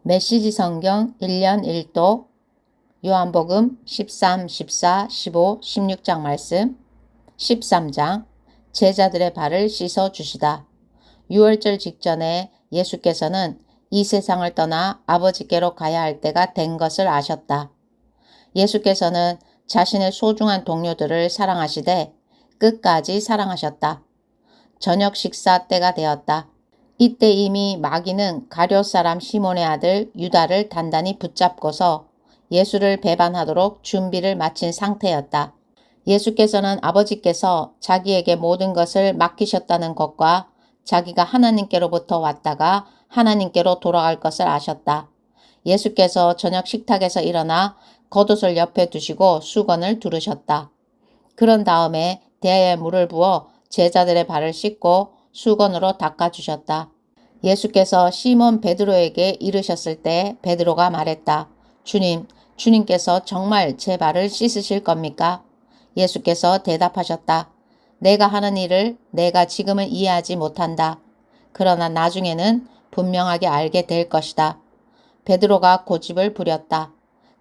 메시지 성경 1년 1도 요한복음 13, 14, 15, 16장 말씀 13장 제자들의 발을 씻어 주시다. 유월절 직전에 예수께서는 이 세상을 떠나 아버지께로 가야 할 때가 된 것을 아셨다. 예수께서는 자신의 소중한 동료들을 사랑하시되 끝까지 사랑하셨다. 저녁 식사 때가 되었다. 이때 이미 마귀는 가룟 사람 시몬의 아들 유다를 단단히 붙잡고서 예수를 배반하도록 준비를 마친 상태였다. 예수께서는 아버지께서 자기에게 모든 것을 맡기셨다는 것과 자기가 하나님께로부터 왔다가 하나님께로 돌아갈 것을 아셨다. 예수께서 저녁 식탁에서 일어나 겉옷을 옆에 두시고 수건을 두르셨다. 그런 다음에 대야에 물을 부어 제자들의 발을 씻고 수건으로 닦아주셨다. 예수께서 시몬 베드로에게 이르셨을 때 베드로가 말했다. 주님께서 정말 제 발을 씻으실 겁니까? 예수께서 대답하셨다. 내가 하는 일을 내가 지금은 이해하지 못한다. 그러나 나중에는 분명하게 알게 될 것이다. 베드로가 고집을 부렸다.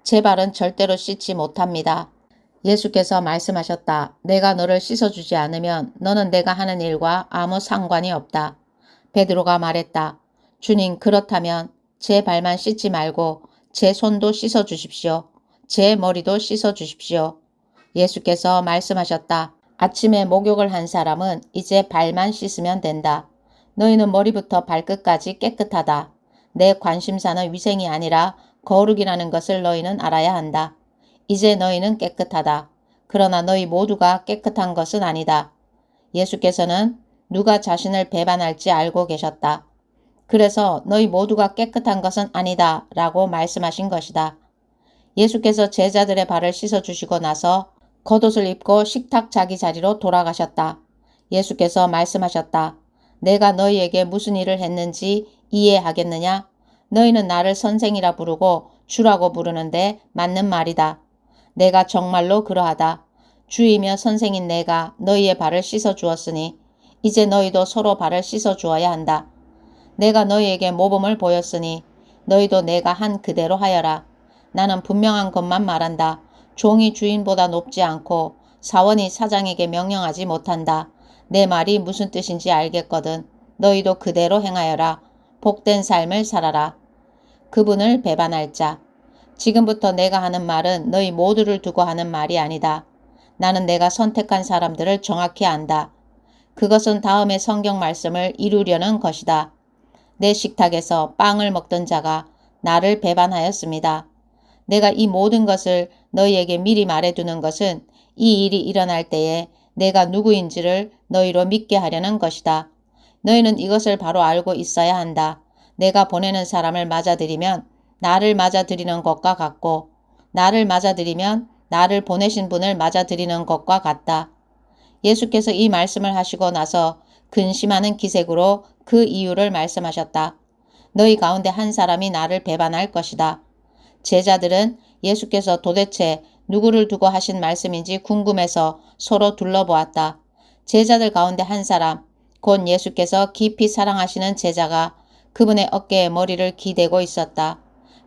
제 발은 절대로 씻지 못합니다. 예수께서 말씀하셨다. 내가 너를 씻어주지 않으면 너는 내가 하는 일과 아무 상관이 없다. 베드로가 말했다. 주님, 그렇다면 제 발만 씻지 말고 제 손도 씻어주십시오. 제 머리도 씻어주십시오. 예수께서 말씀하셨다. 아침에 목욕을 한 사람은 이제 발만 씻으면 된다. 너희는 머리부터 발끝까지 깨끗하다. 내 관심사는 위생이 아니라 거룩이라는 것을 너희는 알아야 한다. 이제 너희는 깨끗하다. 그러나 너희 모두가 깨끗한 것은 아니다. 예수께서는 누가 자신을 배반할지 알고 계셨다. 그래서 너희 모두가 깨끗한 것은 아니다 라고 말씀하신 것이다. 예수께서 제자들의 발을 씻어주시고 나서 겉옷을 입고 식탁 자기 자리로 돌아가셨다. 예수께서 말씀하셨다. 내가 너희에게 무슨 일을 했는지 이해하겠느냐? 너희는 나를 선생이라 부르고 주라고 부르는데 맞는 말이다. 내가 정말로 그러하다. 주이며 선생인 내가 너희의 발을 씻어 주었으니 이제 너희도 서로 발을 씻어 주어야 한다. 내가 너희에게 모범을 보였으니 너희도 내가 한 그대로 하여라. 나는 분명한 것만 말한다. 종이 주인보다 높지 않고 사원이 사장에게 명령하지 못한다. 내 말이 무슨 뜻인지 알겠거든. 너희도 그대로 행하여라. 복된 삶을 살아라. 그분을 배반할 자. 지금부터 내가 하는 말은 너희 모두를 두고 하는 말이 아니다. 나는 내가 선택한 사람들을 정확히 안다. 그것은 다음의 성경 말씀을 이루려는 것이다. 내 식탁에서 빵을 먹던 자가 나를 배반하였습니다. 내가 이 모든 것을 너희에게 미리 말해두는 것은 이 일이 일어날 때에 내가 누구인지를 너희로 믿게 하려는 것이다. 너희는 이것을 바로 알고 있어야 한다. 내가 보내는 사람을 맞아들이면 나를 맞아들이는 것과 같고 나를 맞아들이면 나를 보내신 분을 맞아들이는 것과 같다. 예수께서 이 말씀을 하시고 나서 근심하는 기색으로 그 이유를 말씀하셨다. 너희 가운데 한 사람이 나를 배반할 것이다. 제자들은 예수께서 도대체 누구를 두고 하신 말씀인지 궁금해서 서로 둘러보았다. 제자들 가운데 한 사람, 곧 예수께서 깊이 사랑하시는 제자가 그분의 어깨에 머리를 기대고 있었다.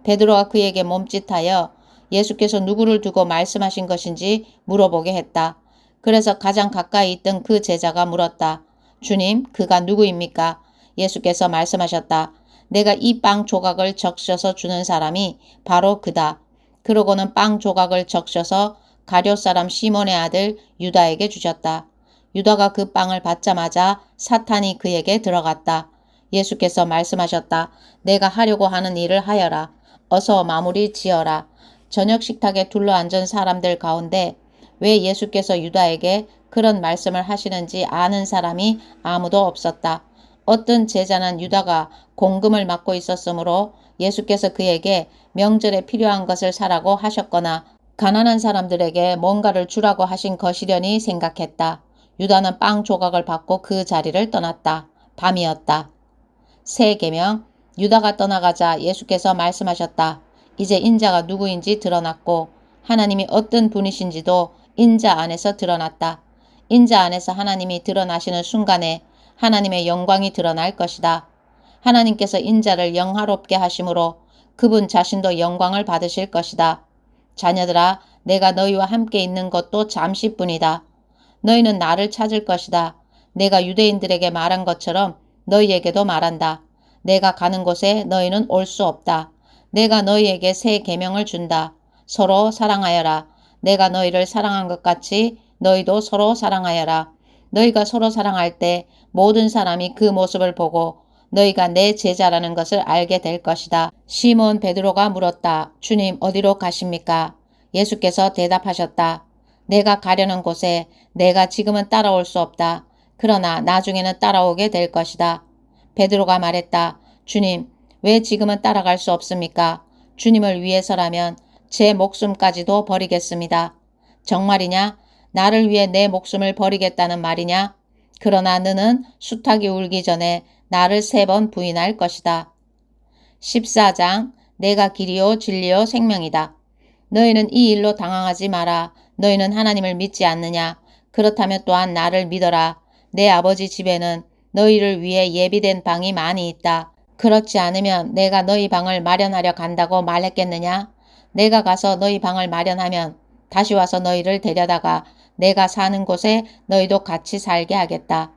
베드로가 그에게 몸짓하여 예수께서 누구를 두고 말씀하신 것인지 물어보게 했다. 그래서 가장 가까이 있던 그 제자가 물었다. 주님, 그가 누구입니까? 예수께서 말씀하셨다. 내가 이 빵 조각을 적셔서 주는 사람이 바로 그다. 그러고는 빵 조각을 적셔서 가룟 사람 시몬의 아들 유다에게 주셨다. 유다가 그 빵을 받자마자 사탄이 그에게 들어갔다. 예수께서 말씀하셨다. 내가 하려고 하는 일을 하여라. 어서 마무리 지어라. 저녁 식탁에 둘러앉은 사람들 가운데 왜 예수께서 유다에게 그런 말씀을 하시는지 아는 사람이 아무도 없었다. 어떤 제자는 유다가 공금을 맡고 있었으므로 예수께서 그에게 명절에 필요한 것을 사라고 하셨거나 가난한 사람들에게 뭔가를 주라고 하신 것이려니 생각했다. 유다는 빵 조각을 받고 그 자리를 떠났다. 밤이었다. 새 계명. 유다가 떠나가자 예수께서 말씀하셨다. 이제 인자가 누구인지 드러났고 하나님이 어떤 분이신지도 인자 안에서 드러났다. 인자 안에서 하나님이 드러나시는 순간에 하나님의 영광이 드러날 것이다. 하나님께서 인자를 영화롭게 하심으로 그분 자신도 영광을 받으실 것이다. 자녀들아, 내가 너희와 함께 있는 것도 잠시뿐이다. 너희는 나를 찾을 것이다. 내가 유대인들에게 말한 것처럼 너희에게도 말한다. 내가 가는 곳에 너희는 올 수 없다. 내가 너희에게 새 계명을 준다. 서로 사랑하여라. 내가 너희를 사랑한 것 같이 너희도 서로 사랑하여라. 너희가 서로 사랑할 때 모든 사람이 그 모습을 보고 너희가 내 제자라는 것을 알게 될 것이다. 시몬 베드로가 물었다. 주님, 어디로 가십니까? 예수께서 대답하셨다. 내가 가려는 곳에 내가 지금은 따라올 수 없다. 그러나 나중에는 따라오게 될 것이다. 베드로가 말했다. 주님, 왜 지금은 따라갈 수 없습니까? 주님을 위해서라면 제 목숨까지도 버리겠습니다. 정말이냐? 나를 위해 내 목숨을 버리겠다는 말이냐? 그러나 너는 수탉이 울기 전에 나를 3번 부인할 것이다. 14장 내가 길이요 진리요 생명이다. 너희는 이 일로 당황하지 마라. 너희는 하나님을 믿지 않느냐? 그렇다면 또한 나를 믿어라. 내 아버지 집에는 너희를 위해 예비된 방이 많이 있다. 그렇지 않으면 내가 너희 방을 마련하려 간다고 말했겠느냐? 내가 가서 너희 방을 마련하면 다시 와서 너희를 데려다가 내가 사는 곳에 너희도 같이 살게 하겠다.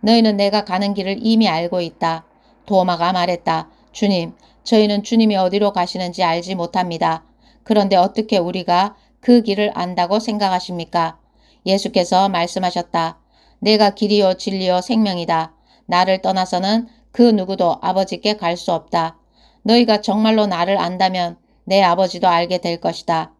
너희는 내가 가는 길을 이미 알고 있다. 도마가 말했다. 주님, 저희는 주님이 어디로 가시는지 알지 못합니다. 그런데 어떻게 우리가 그 길을 안다고 생각하십니까? 예수께서 말씀하셨다. 내가 길이요 진리요 생명이다. 나를 떠나서는 그 누구도 아버지께 갈 수 없다. 너희가 정말로 나를 안다면 내 아버지도 알게 될 것이다.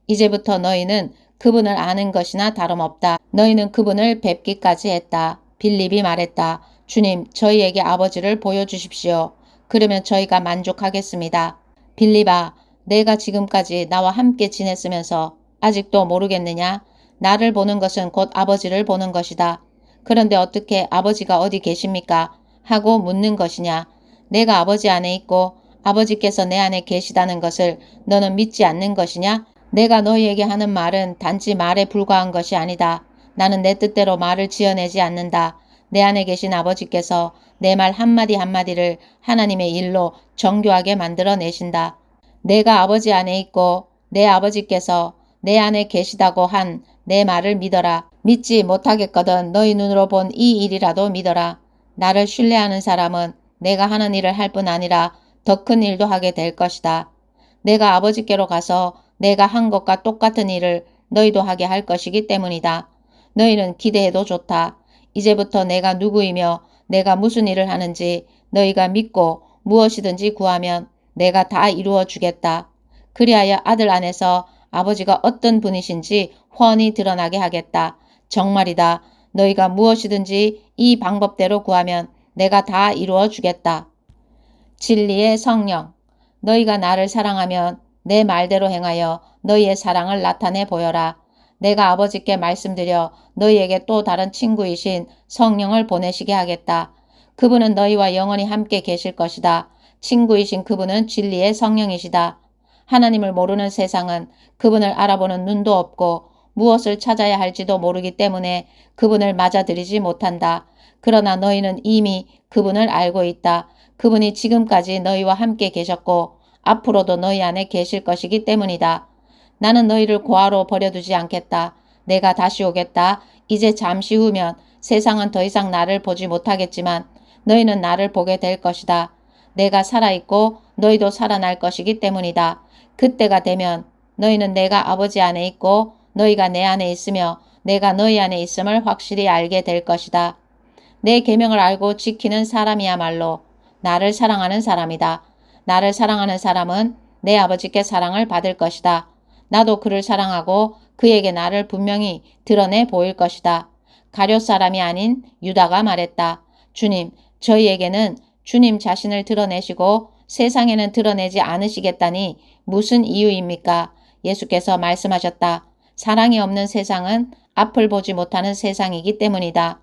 이제부터 너희는 그분을 아는 것이나 다름없다. 너희는 그분을 뵙기까지 했다. 빌립이 말했다. 주님, 저희에게 아버지를 보여주십시오. 그러면 저희가 만족하겠습니다. 빌립아, 내가 지금까지 나와 함께 지냈으면서 아직도 모르겠느냐? 나를 보는 것은 곧 아버지를 보는 것이다. 그런데 어떻게 아버지가 어디 계십니까? 하고 묻는 것이냐? 내가 아버지 안에 있고 아버지께서 내 안에 계시다는 것을 너는 믿지 않는 것이냐? 내가 너희에게 하는 말은 단지 말에 불과한 것이 아니다. 나는 내 뜻대로 말을 지어내지 않는다. 내 안에 계신 아버지께서 내 말 한마디 한마디를 하나님의 일로 정교하게 만들어내신다. 내가 아버지 안에 있고 내 아버지께서 내 안에 계시다고 한 내 말을 믿어라. 믿지 못하겠거든 너희 눈으로 본 이 일이라도 믿어라. 나를 신뢰하는 사람은 내가 하는 일을 할 뿐 아니라 더 큰 일도 하게 될 것이다. 내가 아버지께로 가서 내가 한 것과 똑같은 일을 너희도 하게 할 것이기 때문이다. 너희는 기대해도 좋다. 이제부터 내가 누구이며 내가 무슨 일을 하는지 너희가 믿고 무엇이든지 구하면 내가 다 이루어 주겠다. 그리하여 아들 안에서 아버지가 어떤 분이신지 훤히 드러나게 하겠다. 정말이다. 너희가 무엇이든지 이 방법대로 구하면 내가 다 이루어 주겠다. 진리의 성령. 너희가 나를 사랑하면 내 말대로 행하여 너희의 사랑을 나타내 보여라. 내가 아버지께 말씀드려 너희에게 또 다른 친구이신 성령을 보내시게 하겠다. 그분은 너희와 영원히 함께 계실 것이다. 친구이신 그분은 진리의 성령이시다. 하나님을 모르는 세상은 그분을 알아보는 눈도 없고 무엇을 찾아야 할지도 모르기 때문에 그분을 맞아들이지 못한다. 그러나 너희는 이미 그분을 알고 있다. 그분이 지금까지 너희와 함께 계셨고 앞으로도 너희 안에 계실 것이기 때문이다. 나는 너희를 고아로 버려두지 않겠다. 내가 다시 오겠다. 이제 잠시 후면 세상은 더 이상 나를 보지 못하겠지만 너희는 나를 보게 될 것이다. 내가 살아있고 너희도 살아날 것이기 때문이다. 그때가 되면 너희는 내가 아버지 안에 있고 너희가 내 안에 있으며 내가 너희 안에 있음을 확실히 알게 될 것이다. 내 계명을 알고 지키는 사람이야말로 나를 사랑하는 사람이다. 나를 사랑하는 사람은 내 아버지께 사랑을 받을 것이다. 나도 그를 사랑하고 그에게 나를 분명히 드러내 보일 것이다. 가룟 사람이 아닌 유다가 말했다. 주님, 저희에게는 주님 자신을 드러내시고 세상에는 드러내지 않으시겠다니 무슨 이유입니까? 예수께서 말씀하셨다. 사랑이 없는 세상은 앞을 보지 못하는 세상이기 때문이다.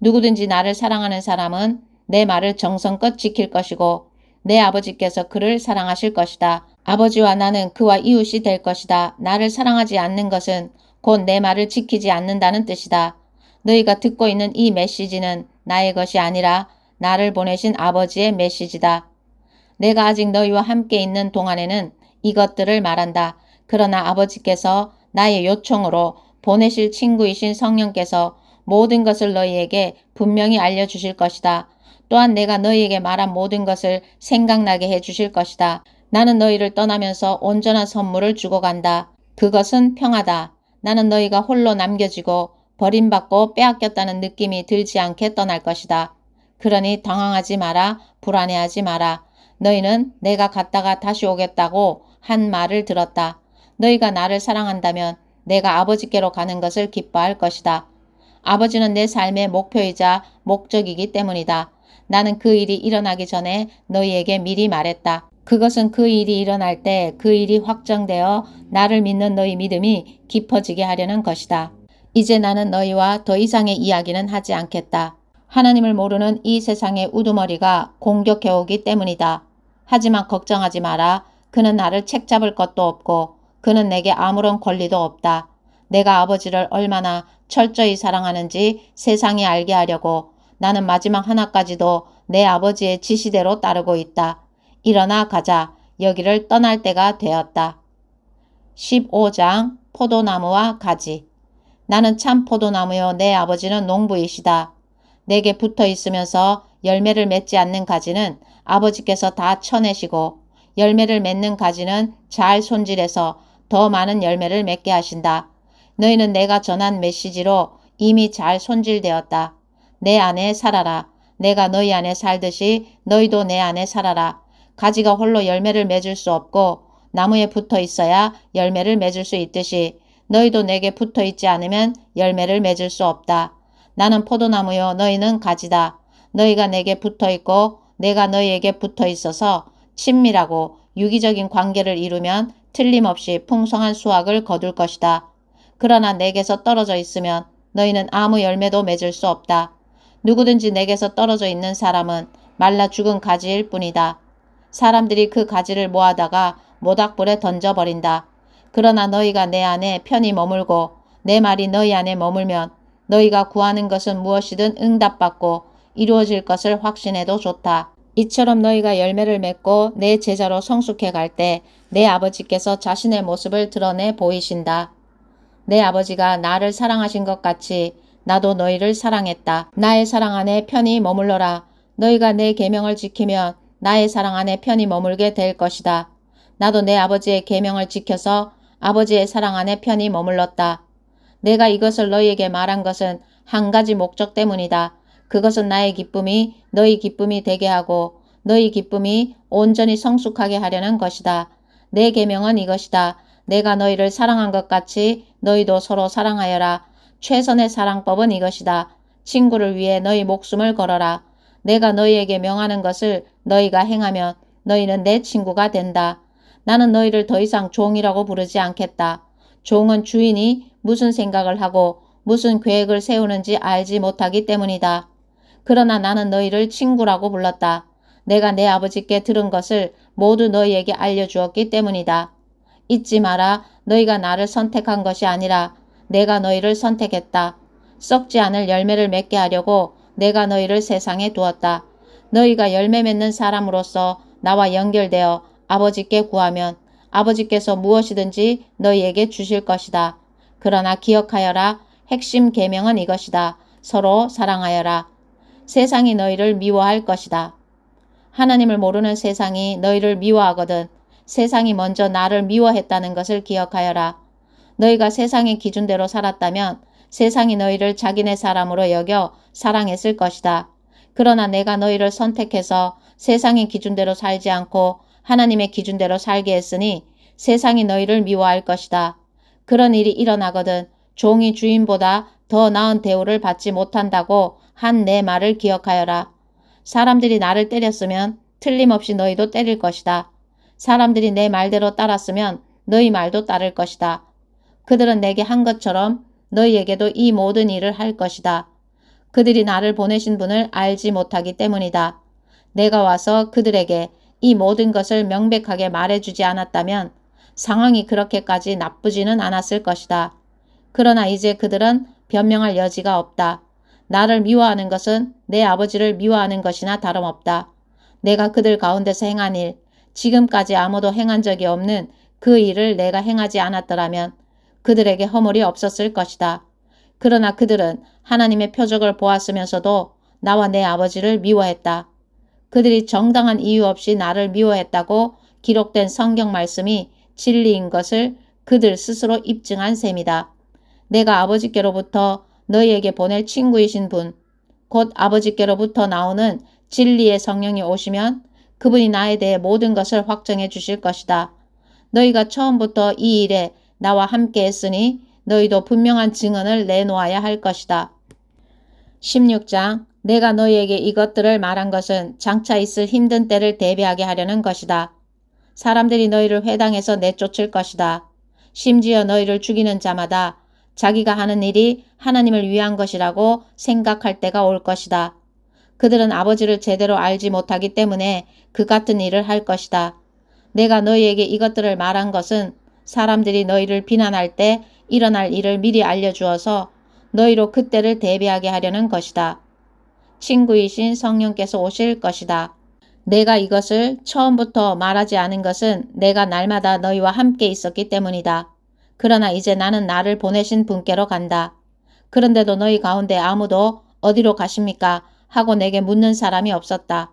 누구든지 나를 사랑하는 사람은 내 말을 정성껏 지킬 것이고 내 아버지께서 그를 사랑하실 것이다. 아버지와 나는 그와 이웃이 될 것이다. 나를 사랑하지 않는 것은 곧 내 말을 지키지 않는다는 뜻이다. 너희가 듣고 있는 이 메시지는 나의 것이 아니라 나를 보내신 아버지의 메시지다. 내가 아직 너희와 함께 있는 동안에는 이것들을 말한다. 그러나 아버지께서 나의 요청으로 보내실 친구이신 성령께서 모든 것을 너희에게 분명히 알려주실 것이다. 또한 내가 너희에게 말한 모든 것을 생각나게 해주실 것이다. 나는 너희를 떠나면서 온전한 선물을 주고 간다. 그것은 평화다. 나는 너희가 홀로 남겨지고 버림받고 빼앗겼다는 느낌이 들지 않게 떠날 것이다. 그러니 당황하지 마라. 불안해하지 마라. 너희는 내가 갔다가 다시 오겠다고 한 말을 들었다. 너희가 나를 사랑한다면 내가 아버지께로 가는 것을 기뻐할 것이다. 아버지는 내 삶의 목표이자 목적이기 때문이다. 나는 그 일이 일어나기 전에 너희에게 미리 말했다. 그것은 그 일이 일어날 때 그 일이 확정되어 나를 믿는 너희 믿음이 깊어지게 하려는 것이다. 이제 나는 너희와 더 이상의 이야기는 하지 않겠다. 하나님을 모르는 이 세상의 우두머리가 공격해오기 때문이다. 하지만 걱정하지 마라. 그는 나를 책잡을 것도 없고 그는 내게 아무런 권리도 없다. 내가 아버지를 얼마나 철저히 사랑하는지 세상이 알게 하려고 나는 마지막 하나까지도 내 아버지의 지시대로 따르고 있다. 일어나 가자. 여기를 떠날 때가 되었다. 15장 포도나무와 가지. 나는 참 포도나무요 내 아버지는 농부이시다. 내게 붙어 있으면서 열매를 맺지 않는 가지는 아버지께서 다 쳐내시고 열매를 맺는 가지는 잘 손질해서 더 많은 열매를 맺게 하신다. 너희는 내가 전한 메시지로 이미 잘 손질되었다. 내 안에 살아라. 내가 너희 안에 살듯이 너희도 내 안에 살아라. 가지가 홀로 열매를 맺을 수 없고 나무에 붙어 있어야 열매를 맺을 수 있듯이 너희도 내게 붙어 있지 않으면 열매를 맺을 수 없다. 나는 포도나무요 너희는 가지다. 너희가 내게 붙어 있고 내가 너희에게 붙어 있어서 친밀하고 유기적인 관계를 이루면 틀림없이 풍성한 수확을 거둘 것이다. 그러나 내게서 떨어져 있으면 너희는 아무 열매도 맺을 수 없다. 누구든지 내게서 떨어져 있는 사람은 말라 죽은 가지일 뿐이다. 사람들이 그 가지를 모아다가 모닥불에 던져버린다. 그러나 너희가 내 안에 편히 머물고 내 말이 너희 안에 머물면 너희가 구하는 것은 무엇이든 응답받고 이루어질 것을 확신해도 좋다. 이처럼 너희가 열매를 맺고 내 제자로 성숙해 갈 때 내 아버지께서 자신의 모습을 드러내 보이신다. 내 아버지가 나를 사랑하신 것 같이 나도 너희를 사랑했다. 나의 사랑 안에 편히 머물러라. 너희가 내 계명을 지키면 나의 사랑 안에 편히 머물게 될 것이다. 나도 내 아버지의 계명을 지켜서 아버지의 사랑 안에 편히 머물렀다. 내가 이것을 너희에게 말한 것은 한 가지 목적 때문이다. 그것은 나의 기쁨이 너희 기쁨이 되게 하고 너희 기쁨이 온전히 성숙하게 하려는 것이다. 내 계명은 이것이다. 내가 너희를 사랑한 것 같이 너희도 서로 사랑하여라. 최선의 사랑법은 이것이다. 친구를 위해 너희 목숨을 걸어라. 내가 너희에게 명하는 것을 너희가 행하면 너희는 내 친구가 된다. 나는 너희를 더 이상 종이라고 부르지 않겠다. 종은 주인이 무슨 생각을 하고 무슨 계획을 세우는지 알지 못하기 때문이다. 그러나 나는 너희를 친구라고 불렀다. 내가 내 아버지께 들은 것을 모두 너희에게 알려주었기 때문이다. 잊지 마라. 너희가 나를 선택한 것이 아니라 내가 너희를 선택했다. 썩지 않을 열매를 맺게 하려고 내가 너희를 세상에 두었다. 너희가 열매 맺는 사람으로서 나와 연결되어 아버지께 구하면 아버지께서 무엇이든지 너희에게 주실 것이다. 그러나 기억하여라. 핵심 계명은 이것이다. 서로 사랑하여라. 세상이 너희를 미워할 것이다. 하나님을 모르는 세상이 너희를 미워하거든 세상이 먼저 나를 미워했다는 것을 기억하여라. 너희가 세상의 기준대로 살았다면 세상이 너희를 자기네 사람으로 여겨 사랑했을 것이다. 그러나 내가 너희를 선택해서 세상의 기준대로 살지 않고 하나님의 기준대로 살게 했으니 세상이 너희를 미워할 것이다. 그런 일이 일어나거든 종이 주인보다 더 나은 대우를 받지 못한다고 한 내 말을 기억하여라. 사람들이 나를 때렸으면 틀림없이 너희도 때릴 것이다. 사람들이 내 말대로 따랐으면 너희 말도 따를 것이다. 그들은 내게 한 것처럼 너희에게도 이 모든 일을 할 것이다. 그들이 나를 보내신 분을 알지 못하기 때문이다. 내가 와서 그들에게 이 모든 것을 명백하게 말해주지 않았다면 상황이 그렇게까지 나쁘지는 않았을 것이다. 그러나 이제 그들은 변명할 여지가 없다. 나를 미워하는 것은 내 아버지를 미워하는 것이나 다름없다. 내가 그들 가운데서 행한 일, 지금까지 아무도 행한 적이 없는 그 일을 내가 행하지 않았더라면 그들에게 허물이 없었을 것이다. 그러나 그들은 하나님의 표적을 보았으면서도 나와 내 아버지를 미워했다. 그들이 정당한 이유 없이 나를 미워했다고 기록된 성경 말씀이 진리인 것을 그들 스스로 입증한 셈이다. 내가 아버지께로부터 너희에게 보낼 친구이신 분, 곧 아버지께로부터 나오는 진리의 성령이 오시면 그분이 나에 대해 모든 것을 확정해 주실 것이다. 너희가 처음부터 이 일에 나와 함께 했으니 너희도 분명한 증언을 내놓아야 할 것이다. 16장 내가 너희에게 이것들을 말한 것은 장차 있을 힘든 때를 대비하게 하려는 것이다. 사람들이 너희를 회당에서 내쫓을 것이다. 심지어 너희를 죽이는 자마다 자기가 하는 일이 하나님을 위한 것이라고 생각할 때가 올 것이다. 그들은 아버지를 제대로 알지 못하기 때문에 그 같은 일을 할 것이다. 내가 너희에게 이것들을 말한 것은 사람들이 너희를 비난할 때 일어날 일을 미리 알려주어서 너희로 그때를 대비하게 하려는 것이다. 친구이신 성령께서 오실 것이다. 내가 이것을 처음부터 말하지 않은 것은 내가 날마다 너희와 함께 있었기 때문이다. 그러나 이제 나는 나를 보내신 분께로 간다. 그런데도 너희 가운데 아무도 어디로 가십니까? 하고 내게 묻는 사람이 없었다.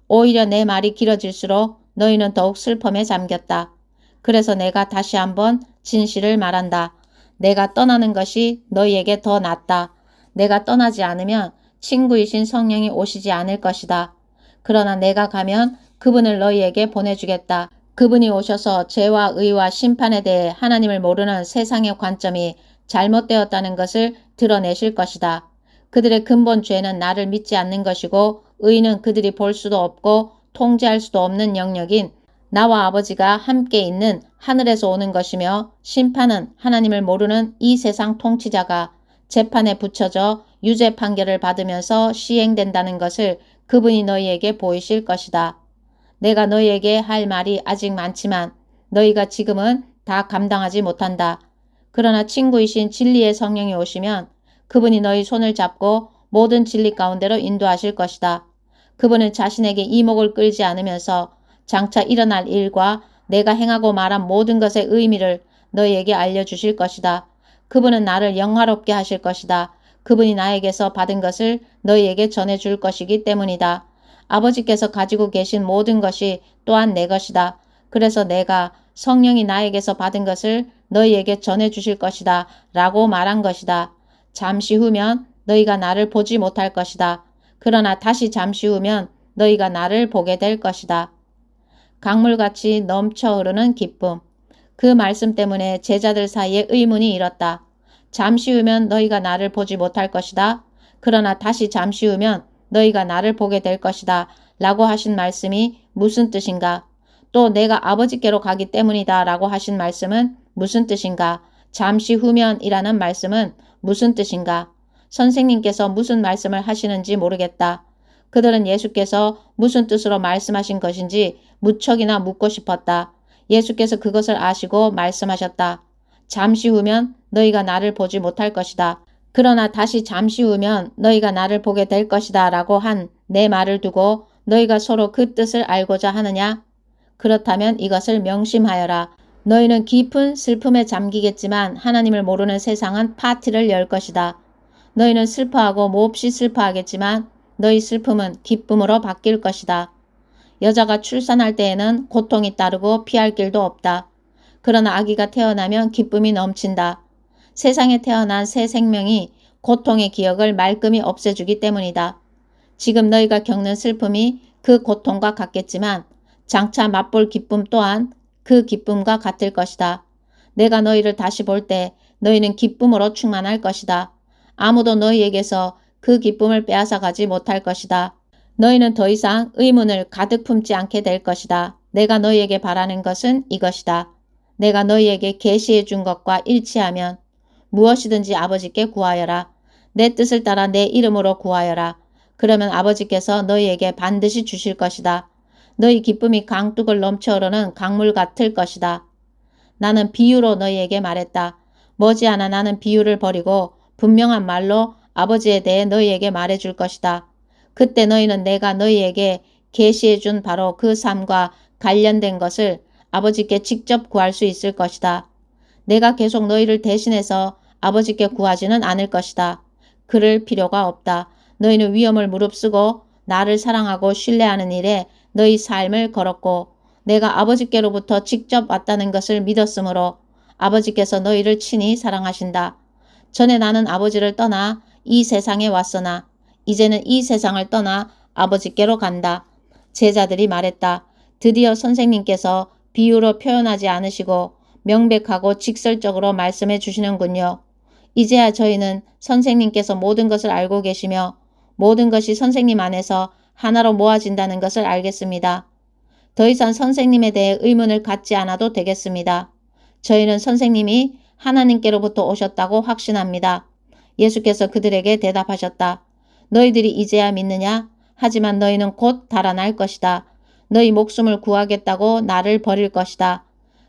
오히려 내 말이 길어질수록 너희는 더욱 슬픔에 잠겼다. 그래서 내가 다시 한번 진실을 말한다. 내가 떠나는 것이 너희에게 더 낫다. 내가 떠나지 않으면 친구이신 성령이 오시지 않을 것이다. 그러나 내가 가면 그분을 너희에게 보내주겠다. 그분이 오셔서 죄와 의와 심판에 대해 하나님을 모르는 세상의 관점이 잘못되었다는 것을 드러내실 것이다. 그들의 근본 죄는 나를 믿지 않는 것이고 의는 그들이 볼 수도 없고 통제할 수도 없는 영역인 나와 아버지가 함께 있는 하늘에서 오는 것이며 심판은 하나님을 모르는 이 세상 통치자가 재판에 붙여져 유죄 판결을 받으면서 시행된다는 것을 그분이 너희에게 보이실 것이다. 내가 너희에게 할 말이 아직 많지만 너희가 지금은 다 감당하지 못한다. 그러나 친구이신 진리의 성령이 오시면 그분이 너희 손을 잡고 모든 진리 가운데로 인도하실 것이다. 그분은 자신에게 이목을 끌지 않으면서 장차 일어날 일과 내가 행하고 말한 모든 것의 의미를 너희에게 알려주실 것이다. 그분은 나를 영화롭게 하실 것이다. 그분이 나에게서 받은 것을 너희에게 전해줄 것이기 때문이다. 아버지께서 가지고 계신 모든 것이 또한 내 것이다. 그래서 내가 성령이 나에게서 받은 것을 너희에게 전해주실 것이다. 라고 말한 것이다. 잠시 후면 너희가 나를 보지 못할 것이다. 그러나 다시 잠시 후면 너희가 나를 보게 될 것이다. 강물같이 넘쳐 흐르는 기쁨. 그 말씀 때문에 제자들 사이에 의문이 일었다. 잠시 후면 너희가 나를 보지 못할 것이다. 그러나 다시 잠시 후면 너희가 나를 보게 될 것이다. 라고 하신 말씀이 무슨 뜻인가? 또 내가 아버지께로 가기 때문이다. 라고 하신 말씀은 무슨 뜻인가? 잠시 후면이라는 말씀은 무슨 뜻인가? 선생님께서 무슨 말씀을 하시는지 모르겠다. 그들은 예수께서 무슨 뜻으로 말씀하신 것인지 무척이나 묻고 싶었다. 예수께서 그것을 아시고 말씀하셨다. 잠시 후면 너희가 나를 보지 못할 것이다. 그러나 다시 잠시 후면 너희가 나를 보게 될 것이다 라고 한 내 말을 두고 너희가 서로 그 뜻을 알고자 하느냐? 그렇다면 이것을 명심하여라. 너희는 깊은 슬픔에 잠기겠지만 하나님을 모르는 세상은 파티를 열 것이다. 너희는 슬퍼하고 몹시 슬퍼하겠지만 너희 슬픔은 기쁨으로 바뀔 것이다. 여자가 출산할 때에는 고통이 따르고 피할 길도 없다. 그러나 아기가 태어나면 기쁨이 넘친다. 세상에 태어난 새 생명이 고통의 기억을 말끔히 없애주기 때문이다. 지금 너희가 겪는 슬픔이 그 고통과 같겠지만 장차 맛볼 기쁨 또한 그 기쁨과 같을 것이다. 내가 너희를 다시 볼 때 너희는 기쁨으로 충만할 것이다. 아무도 너희에게서 그 기쁨을 빼앗아 가지 못할 것이다. 너희는 더 이상 의문을 가득 품지 않게 될 것이다. 내가 너희에게 바라는 것은 이것이다. 내가 너희에게 계시해 준 것과 일치하면 무엇이든지 아버지께 구하여라. 내 뜻을 따라 내 이름으로 구하여라. 그러면 아버지께서 너희에게 반드시 주실 것이다. 너희 기쁨이 강둑을 넘쳐 흐르는 강물 같을 것이다. 나는 비유로 너희에게 말했다. 머지않아 나는 비유를 버리고 분명한 말로 아버지에 대해 너희에게 말해줄 것이다. 그때 너희는 내가 너희에게 계시해 준 바로 그 삶과 관련된 것을 아버지께 직접 구할 수 있을 것이다. 내가 계속 너희를 대신해서 아버지께 구하지는 않을 것이다. 그럴 필요가 없다. 너희는 위험을 무릅쓰고 나를 사랑하고 신뢰하는 일에 너희 삶을 걸었고 내가 아버지께로부터 직접 왔다는 것을 믿었으므로 아버지께서 너희를 친히 사랑하신다. 전에 나는 아버지를 떠나 이 세상에 왔으나 이제는 이 세상을 떠나 아버지께로 간다. 제자들이 말했다. 드디어 선생님께서 비유로 표현하지 않으시고 명백하고 직설적으로 말씀해 주시는군요. 이제야 저희는 선생님께서 모든 것을 알고 계시며 모든 것이 선생님 안에서 하나로 모아진다는 것을 알겠습니다. 더 이상 선생님에 대해 의문을 갖지 않아도 되겠습니다. 저희는 선생님이 하나님께로부터 오셨다고 확신합니다. 예수께서 그들에게 대답하셨다. 너희들이 이제야 믿느냐? 하지만 너희는 곧 달아날 것이다. 너희 목숨을 구하겠다고 나를 버릴 것이다.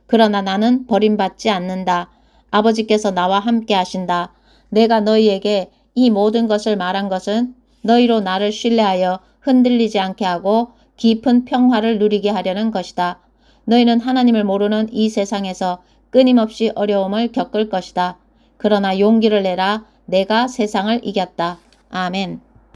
그러나 나는 버림받지 않는다. 아버지께서 나와 함께 하신다. 내가 너희에게 이 모든 것을 말한 것은 너희로 나를 신뢰하여 흔들리지 않게 하고 깊은 평화를 누리게 하려는 것이다. 너희는 하나님을 모르는 이 세상에서 끊임없이 어려움을 겪을 것이다. 그러나 용기를 내라. 내가 세상을 이겼다. 아멘.